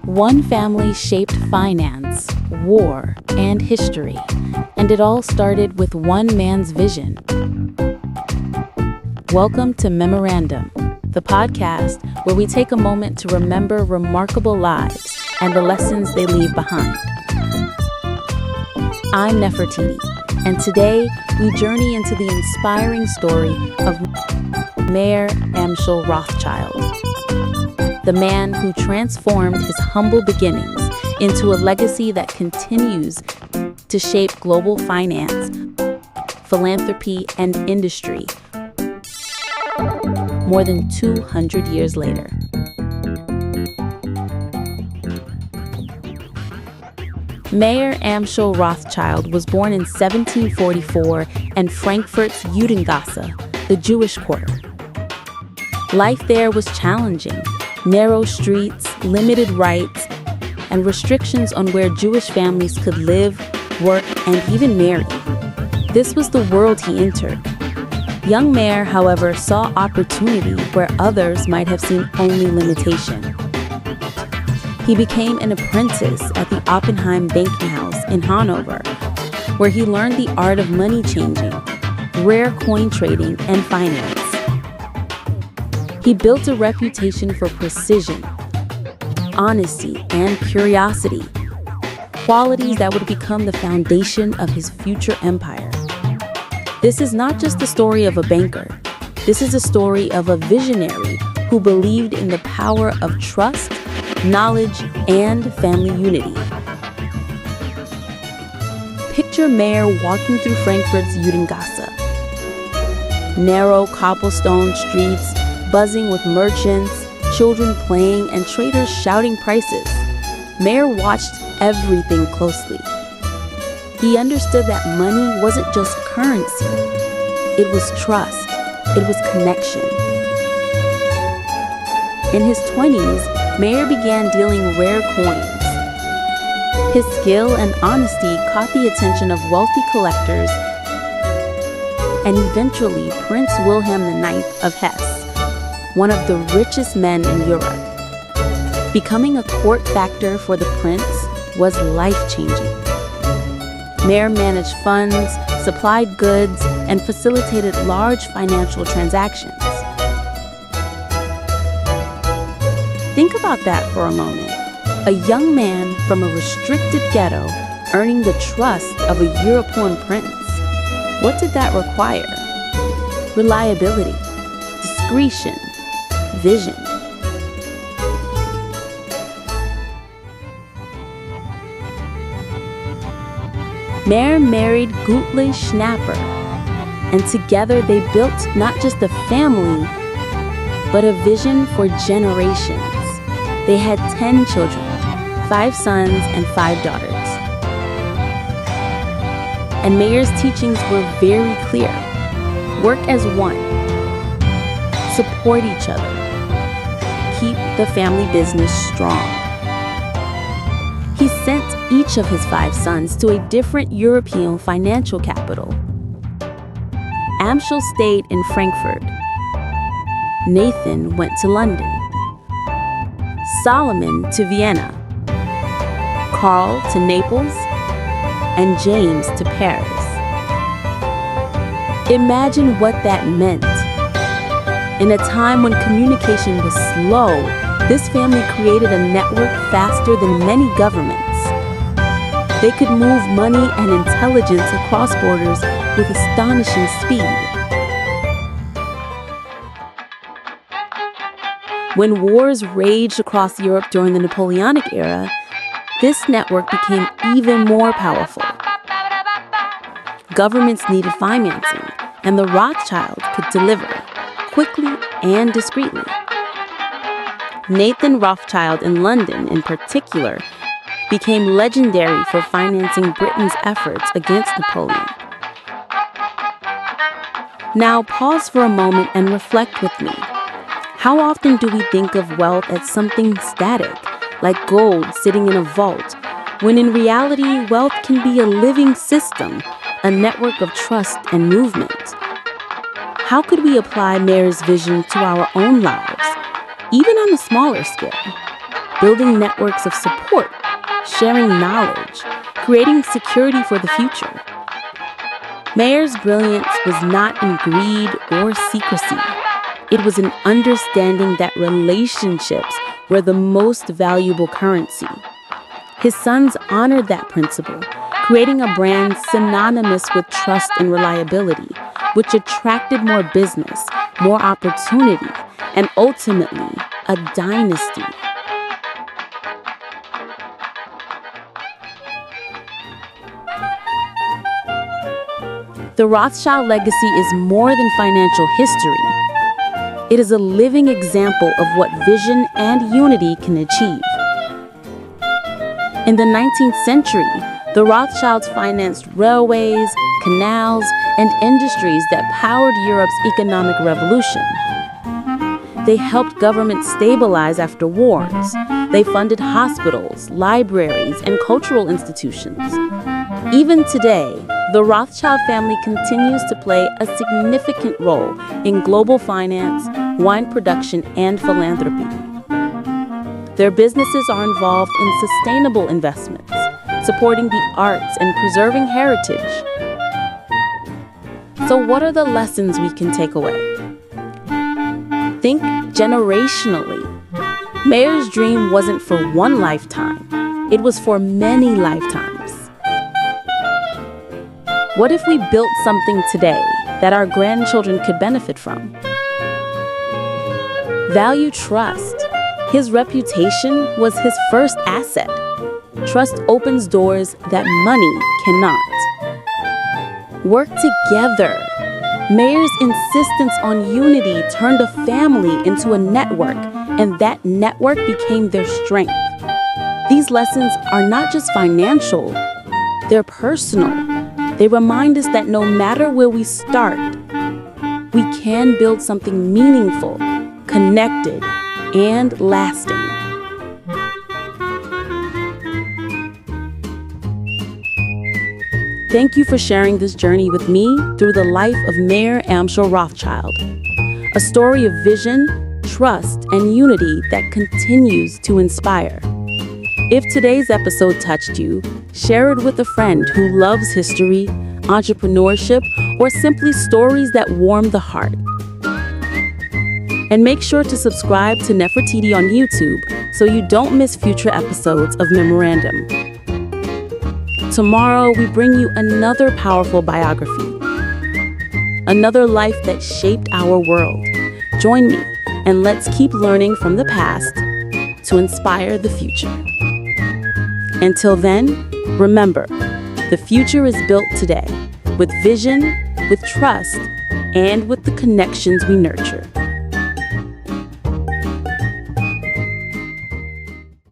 One family shaped finance, war, and history, and it all started with one man's vision. Welcome to Memorandum, the podcast where we take a moment to remember remarkable lives and the lessons they leave behind. I'm Nefertiti, and today we journey into the inspiring story of Mayer Amschel Rothschild, the man who transformed his humble beginnings into a legacy that continues to shape global finance, philanthropy, and industry more than 200 years later. Mayer Amschel Rothschild was born in 1744 in Frankfurt's Judengasse, the Jewish quarter. Life there was challenging. Narrow streets, limited rights, and restrictions on where Jewish families could live, work, and even marry. This was the world he entered. Young Mayer, however, saw opportunity where others might have seen only limitation. He became an apprentice at the Oppenheim banking house in Hanover, where he learned the art of money changing, rare coin trading, and finance. He built a reputation for precision, honesty, and curiosity, qualities that would become the foundation of his future empire. This is not just the story of a banker. This is a story of a visionary who believed in the power of trust, knowledge, and family unity. Picture Mayer walking through Frankfurt's Judengasse. Narrow cobblestone streets, buzzing with merchants, children playing, and traders shouting prices. Mayer watched everything closely. He understood that money wasn't just currency. It was trust. It was connection. In his 20s, Mayer began dealing rare coins. His skill and honesty caught the attention of wealthy collectors and eventually Prince Wilhelm IX of Hesse, one of the richest men in Europe. Becoming a court factor for the prince was life-changing. Mayer managed funds, supplied goods, and facilitated large financial transactions. Think about that for a moment. A young man from a restricted ghetto earning the trust of a European prince. What did that require? Reliability, discretion, vision. Mayer married Gutli Schnapper, and together they built not just a family, but a vision for generations. They had 10 children, 5 sons and 5 daughters. And Mayer's teachings were very clear. Work as one. Support each other. Keep the family business strong. He sent each of his 5 sons to a different European financial capital. Amschel stayed in Frankfurt. Nathan went to London. Solomon to Vienna. Carl to Naples. And James to Paris. Imagine what that meant. In a time when communication was slow, this family created a network faster than many governments. They could move money and intelligence across borders with astonishing speed. When wars raged across Europe during the Napoleonic era, this network became even more powerful. Governments needed financing, and the Rothschild could deliver quickly and discreetly. Nathan Rothschild in London, in particular, became legendary for financing Britain's efforts against Napoleon. Now pause for a moment and reflect with me. How often do we think of wealth as something static, like gold sitting in a vault, when in reality, wealth can be a living system, a network of trust and movement? How could we apply Mayer's vision to our own lives, even on a smaller scale? building networks of support, sharing knowledge, creating security for the future. Mayer's brilliance was not in greed or secrecy. It was in understanding that relationships were the most valuable currency. His sons honored that principle, creating a brand synonymous with trust and reliability, which attracted more business, more opportunity, and ultimately, a dynasty. The Rothschild legacy is more than financial history. It is a living example of what vision and unity can achieve. In the 19th century, the Rothschilds financed railways, canals, and industries that powered Europe's economic revolution. They helped governments stabilize after wars. They funded hospitals, libraries, and cultural institutions. Even today, the Rothschild family continues to play a significant role in global finance, wine production, and philanthropy. Their businesses are involved in sustainable investments, supporting the arts and preserving heritage. So what are the lessons we can take away? Think generationally. Mayer's dream wasn't for one lifetime. It was for many lifetimes. What if we built something today that our grandchildren could benefit from? Value trust. His reputation was his first asset. Trust opens doors that money cannot. Work together. Mayer's insistence on unity turned a family into a network, and that network became their strength. These lessons are not just financial, they're personal. They remind us that no matter where we start, we can build something meaningful, connected, and lasting. Thank you for sharing this journey with me through the life of Mayer Amschel Rothschild, a story of vision, trust, and unity that continues to inspire. If today's episode touched you, share it with a friend who loves history, entrepreneurship, or simply stories that warm the heart. And make sure to subscribe to Nefertiti on YouTube so you don't miss future episodes of Memorandum. Tomorrow, we bring you another powerful biography, another life that shaped our world. Join me, and let's keep learning from the past to inspire the future. Until then, remember, the future is built today with vision, with trust, and with the connections we nurture.